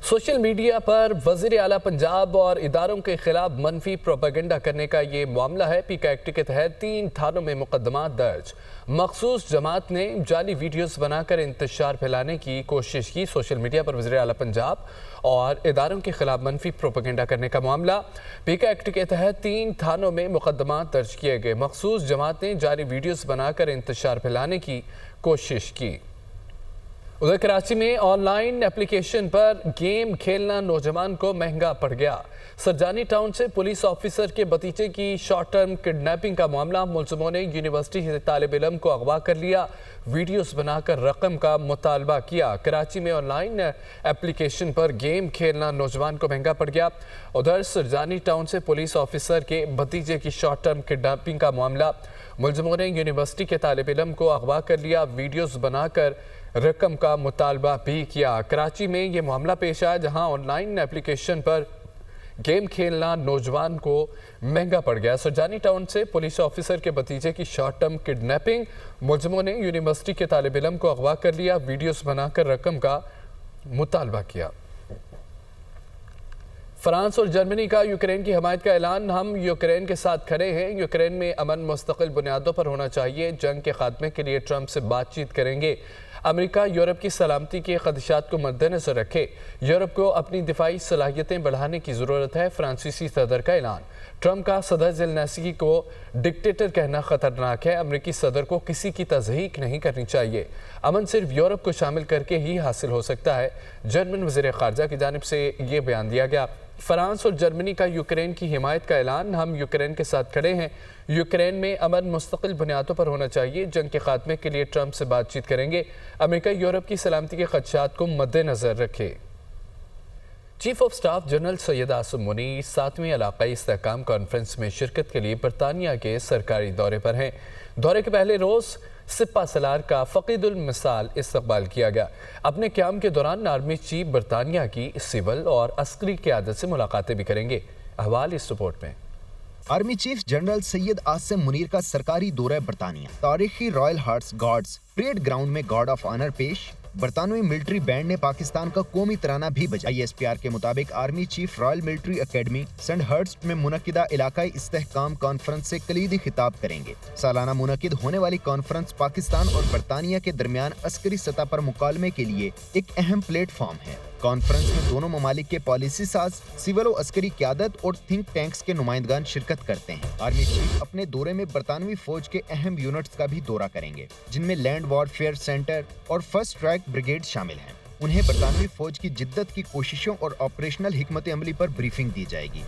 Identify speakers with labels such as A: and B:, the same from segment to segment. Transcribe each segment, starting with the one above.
A: Social media पर वज़ीर आला पंजाब और इदारों के खिलाफ मनफी प्रोपेगेंडा करने का ये मामला है। पीका एक्ट के तहत 3 थानों में मुकदमा दर्ज। मखसूस जमात ने जाली वीडियोस बनाकर इंतशार फैलाने की कोशिश की। सोशल मीडिया पर वज़ीर आला पंजाब और इदारों के खिलाफ मनफी प्रोपेगेंडा करने का मामला। पीका एक्ट के तहत 3 थानों में मुकदमा दर्ज किए गए। मखसूस जमात ने जाली वीडियोस बनाकर इंतशार फैलाने की कोशिश की। उधर कराची में ऑनलाइन एप्लीकेशन पर गेम खेलना नौजवान को महंगा पड़ गया। सरजानी टाउन से पुलिस ऑफिसर के भतीजे की शॉर्ट टर्म किडनैपिंग का मामला। मुलजमों ने यूनिवर्सिटी से तालिब इल्म को अगवा कर लिया, वीडियोस बनाकर रकम का मुतालबा किया। कराची में ऑनलाइन एप्लीकेशन पर गेम खेलना नौजवान को महंगा पड़ गया। उधर सरजानी टाउन से पुलिस ऑफिसर के भतीजे की शॉर्ट टर्म किडनैपिंग का मामला। मुलजमों ने यूनिवर्सिटी के तालिब इल्म को अगवा कर लिया, वीडियोस बनाकर रकम का मुतालबा भी किया। कराची में ये मामला पेश आया जहां ऑनलाइन एप्लीकेशन पर गेम खेलना नौजवान को महंगा पड़ गया। सरजानी टाउन से पुलिस ऑफिसर के भतीजे की शॉर्ट टर्म किडनैपिंग। मुलजमों ने यूनिवर्सिटी के तालिब इल्म को अगवा कर लिया, वीडियोस बनाकर रकम का मुतालबा किया। फ्रांस और जर्मनी का यूक्रेन की हमायत का ऐलान। हम यूक्रेन के साथ खड़े हैं। यूक्रेन में अमन मुस्तकिल बुनियादों पर होना चाहिए। जंग के खात्मे के लिए ट्रंप से बातचीत करेंगे। अमेरिका यूरोप की सलामती के खदशात को मद्देनजर रखे। यूरोप को अपनी दिफाई सलाहियतें बढ़ाने की ज़रूरत है। फ्रांसीसी सदर का ऐलान। ट्रंप का सदर ज़ेलेंस्की को डिक्टेटर कहना ख़तरनाक है। अमेरिकी सदर को किसी की तज़हीक नहीं करनी चाहिए। अमन सिर्फ यूरोप को शामिल करके ही हासिल हो सकता है। जर्मन वज़ीर ख़ारजा की जानिब से ये बयान दिया गया। फ्रांस और जर्मनी का यूक्रेन की हिमायत का ऐलान। हम यूक्रेन के साथ खड़े हैं। यूक्रेन में अमन मुस्तकिल बुनियादों पर होना चाहिए। जंग के खात्मे के लिए ट्रंप से बातचीत करेंगे। अमेरिका यूरोप की सलामती के खदशात को मद्देनजर रखे। Chief of staff general Syed Asim Munir 7वीं इलाकाई इस्तेहकाम कॉन्फ्रेंस में शिरकत के लिए बरतानिया के सरकारी दौरे पर हैं। दौरे के पहले रोज़ सिपा सलार का फ़कीदुल मिसाल इस्तकबाल किया गया। अपने क़याम के दौरान आर्मी चीफ बरतानिया की सिविल और अस्करी क़यादत से मुलाकातें भी करेंगे। अहवाल इस रिपोर्ट में।
B: Army chief general Syed Asim Munir का सरकारी दौरा बरतानिया। तारीखी royal hearts guards parade ground में गार्ड ऑफ ऑनर पेश। बरतानवी मिलिट्री बैंड ने पाकिस्तान का कौमी तराना भी बजाया। ISPR के मुताबिक army chief royal military academy Sandhurst में मुनक्किदा इलाकाई इस्तेहकाम कॉन्फ्रेंस से कलीदी खिताब करेंगे। सालाना मुनक्किद होने वाली कॉन्फ्रेंस पाकिस्तान और बरतानिया के दरमियान अस्करी सतह पर मुकालमे के लिए एक अहम प्लेटफॉर्म है। कॉन्फ्रेंस में दोनों ममालिक के पॉलिसी साज, सिविल और अस्करी क़यादत और थिंक टैंक्स के नुमाइंदगान शिरकत करते हैं। आर्मी चीफ अपने दौरे में बरतानवी फौज के अहम यूनिट्स का भी दौरा करेंगे, जिनमें लैंड वॉरफेयर सेंटर और फर्स्ट ट्रैक ब्रिगेड शामिल हैं। उन्हें बरतानवी फौज की जिद्दत की कोशिशों और ऑपरेशनल हिकमत अमली पर ब्रीफिंग दी जाएगी।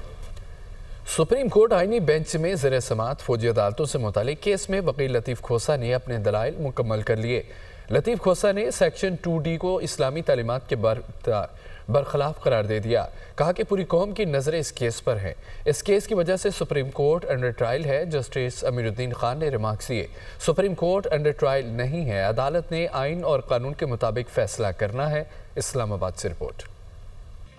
A: सुप्रीम कोर्ट आईनी बेंच में ज़ेर समाअत फौजी अदालतों से मुतालिक केस में वकील लतीफ़ खोसा ने अपने दलाइल मुकम्मल कर लिए। लतीफ़ खोसा ने सेक्शन 2D को इस्लामी तालीमात के बरखिलाफ करार दे दिया। कहा कि पूरी कौम की नज़रें इस केस पर हैं। इस केस की वजह से सुप्रीम कोर्ट अंडर ट्रायल है। जस्टिस अमीरुद्दीन खान ने रिमार्क्स दिए। सुप्रीम कोर्ट अंडर ट्रायल नहीं है। अदालत ने आइन और कानून के मुताबिक फैसला करना है। इस्लामाबाद से रिपोर्ट।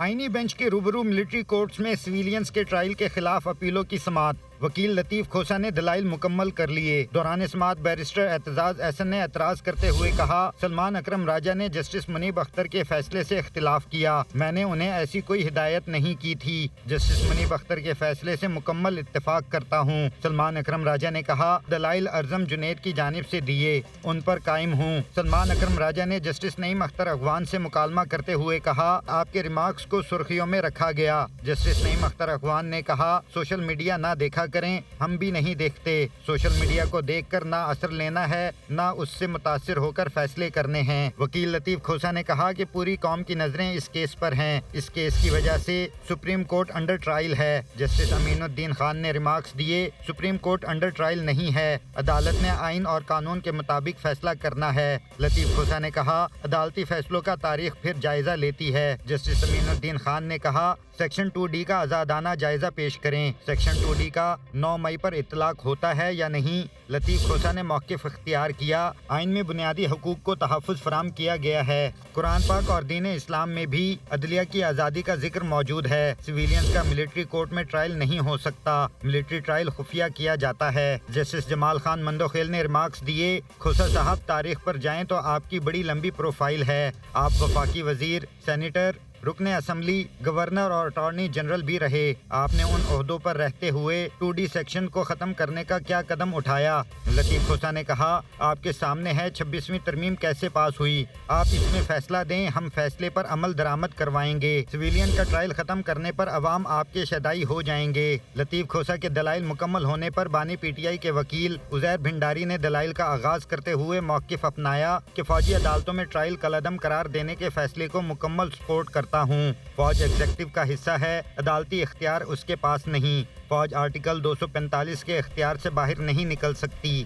C: आईनी बेंच के रूबरू मिलिट्री कोर्ट्स में सिविलियंस के ट्रायल के खिलाफ अपीलों की समाअत। वकील लतीफ़ खोसा ने दलाइल मुकम्मल कर लिए। दौरान समाअत बैरिस्टर एतजाज एहसन ने एतराज करते हुए कहा, सलमान अकरम राजा ने जस्टिस मुनीब अख्तर के फैसले से इख्तिलाफ किया। मैंने उन्हें ऐसी कोई हिदायत नहीं की थी। जस्टिस मुनीब अख्तर के फैसले से मुकम्मल इत्तेफाक करता हूँ। सलमान अकरम राजा ने कहा, दलाइल अर्जम जुनैद की जानिब से दिए, उन पर कायम हूँ। सलमान अकरम राजा ने जस्टिस नईम अख्तर अगवान से मुकालमा करते हुए कहा, आपके रिमार्क्स को सुर्खियों में रखा गया। जस्टिस नईम अख्तर अगवान ने कहा, सोशल मीडिया ना देखा करें, हम भी नहीं देखते। सोशल मीडिया को देखकर ना असर लेना है, ना उससे मुतासिर होकर फैसले करने हैं। वकील लतीफ़ खोसा ने कहा कि पूरी कौम की नजरें इस केस पर हैं। इस केस की वजह से सुप्रीम कोर्ट अंडर ट्रायल है। जस्टिस अमीनुद्दीन खान ने रिमार्क्स दिए, सुप्रीम कोर्ट अंडर ट्रायल नहीं है। अदालत ने आइन और कानून के मुताबिक फैसला करना है। लतीफ़ खोसा ने कहा, अदालती फैसलों का तारीख फिर जायजा लेती है। जस्टिस अमीनुद्दीन खान ने कहा, सेक्शन 2D का आज़ादाना जायजा पेश करें। सेक्शन 2D का 9 मई पर इतलाक होता है या नहीं। लतीफ़ खोसा ने मौक़िफ़ इख्तियार किया। आइन में बुनियादी हकूक़ को तहफ़्फ़ुज़ फराहम किया गया है। कुरान पाक और दीन इस्लाम में भी अदलिया की आज़ादी का जिक्र मौजूद है। सिविलियंस का मिलिट्री कोर्ट में ट्रायल नहीं हो सकता। मिलिट्री ट्रायल खुफिया किया जाता है। जस्टिस जमाल खान मंदोखेल ने रिमार्क्स दिए, खोसा साहब तारीख पर जाएं तो आपकी बड़ी लंबी प्रोफाइल है। आप वफाकी वजीर, सेनेटर, रुकने असम्बली, गवर्नर और अटॉर्नी जनरल भी रहे। आपने उन ओहदों पर रहते हुए 2D सेक्शन को खत्म करने का क्या कदम उठाया? लतीफ खोसा ने कहा, आपके सामने है 26वीं तरमीम कैसे पास हुई। आप इसमें फैसला दें, हम फैसले पर अमल दरामद करवाएंगे। सिविलियन का ट्रायल खत्म करने पर अवाम आपके शदाई हो जाएंगे। लतीफ खोसा के दलाइल मुकम्मल होने पर बानी PTI के वकील उजैर भिंडारी ने दलाइल का आगाज करते हुए मौक़िफ़ अपनाया कि फौजी अदालतों में ट्रायल कलअदम करार देने के फैसले को मुकम्मल सपोर्ट करता हूँ। फौज एग्जेक्टिव का हिस्सा है, अदालती इख्तियार उसके पास नहीं। फौज आर्टिकल 245 के इख्तियार से बाहर नहीं निकल सकती।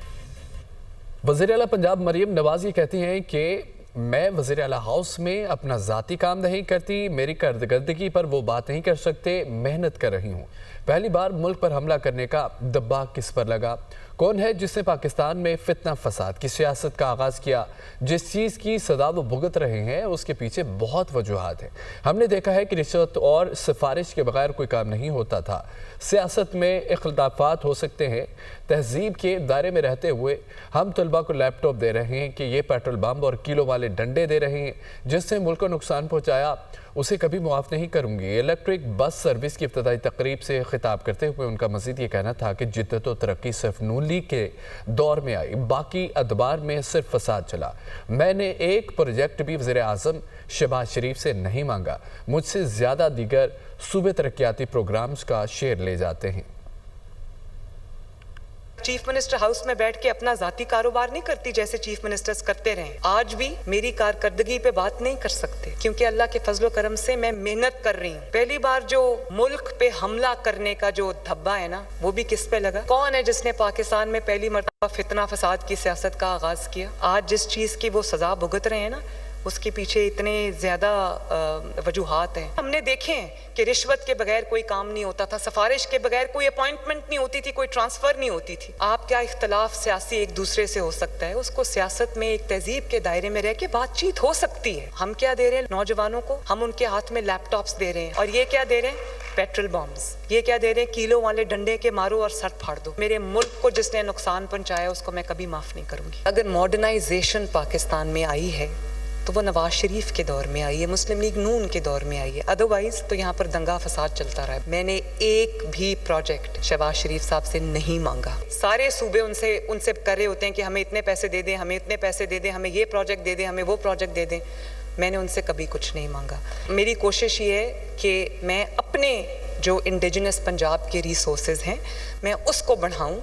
A: वज़ीर आला पंजाब मरीम नवाज ये कहती हैं कि मैं वज़ीर आला हाउस में अपना ज़ाती काम नहीं करती, मेरी कारकर्दगी पर वो बात नहीं कर सकते, मेहनत कर रही हूँ। पहली बार मुल्क पर हमला करने का दब्बा किस पर लगा? कौन है जिसने पाकिस्तान में फितना फसाद की सियासत का आगाज़ किया? जिस चीज़ की सदा वो भुगत रहे हैं उसके पीछे बहुत वजूहात हैं। हमने देखा है कि रिश्वत और सिफारिश के बगैर कोई काम नहीं होता था। सियासत में इख्तिलाफात हो सकते हैं, तहजीब के दायरे में रहते हुए हम तलबा को लैपटॉप दे रहे हैं कि ये पेट्रोल बम और किलो वाले डंडे दे रहे हैं, जिससे मुल्क को नुकसान पहुँचाया, उसे कभी मुआफ़ नहीं करूँगी। इलेक्ट्रिक बस सर्विस की इब्तदाई तकरीब से खिताब करते हुए उनका मज़ीद ये कहना था कि जिद्दत व तरक्की सिर्फ नून लीग के दौर में आई, बाकी अदबार में सिर्फ फसाद चला। मैंने एक प्रोजेक्ट भी वज़ीर आज़म शहबाज शरीफ से नहीं मांगा, मुझसे ज़्यादा दीगर सूबे तरक्याती प्रोग्राम्स का शेयर ले जाते हैं।
D: चीफ मिनिस्टर हाउस में बैठ के अपना जाती कारोबार नहीं करती जैसे चीफ मिनिस्टर्स करते रहे। आज भी मेरी कारकर्दगी पे बात नहीं कर सकते क्योंकि अल्लाह के फजलो करम से मैं मेहनत कर रही हूँ। पहली बार जो मुल्क पे हमला करने का जो धब्बा है ना, वो भी किस पे लगा? कौन है जिसने पाकिस्तान में पहली मर्तबा फितना फसाद की सियासत का आगाज किया? आज जिस चीज की वो सजा भुगत रहे हैं ना, उसके पीछे इतने ज़्यादा वजूहात हैं। हमने देखे हैं कि रिश्वत के बगैर कोई काम नहीं होता था, सिफारिश के बगैर कोई अपॉइंटमेंट नहीं होती थी, कोई ट्रांसफ़र नहीं होती थी। आप क्या इख्तलाफ सियासी एक दूसरे से हो सकता है, उसको सियासत में एक तहजीब के दायरे में रह के बातचीत हो सकती है। हम क्या दे रहे हैं नौजवानों को? हम उनके हाथ में लैपटॉप्स दे रहे हैं, और ये क्या दे रहे हैं? Petrol bombs. ये क्या दे रहे हैं? किलो वाले डंडे के मारो और सर फाड़ दो। मेरे मुल्क को जिसने नुकसान पहुंचाया उसको मैं कभी माफ़ नहीं करूँगी। अगर मॉडर्नाइजेशन पाकिस्तान में आई है तो वो नवाज शरीफ के दौर में आई है, मुस्लिम लीग नून के दौर में आई है। अदरवाइज तो यहाँ पर दंगा फसाद चलता रहा है। मैंने एक भी प्रोजेक्ट शहबाज शरीफ साहब से नहीं मांगा। सारे सूबे उनसे कर रहे होते हैं कि हमें इतने पैसे दे दें, हमें इतने पैसे दे दें, हमें ये प्रोजेक्ट दे दें, हमें वो प्रोजेक्ट दे दें। मैंने उनसे कभी कुछ नहीं मांगा। मेरी कोशिश ये है कि मैं अपने जो इंडिजिनस पंजाब के रिसोर्सेज हैं, मैं उसको बढ़ाऊँ।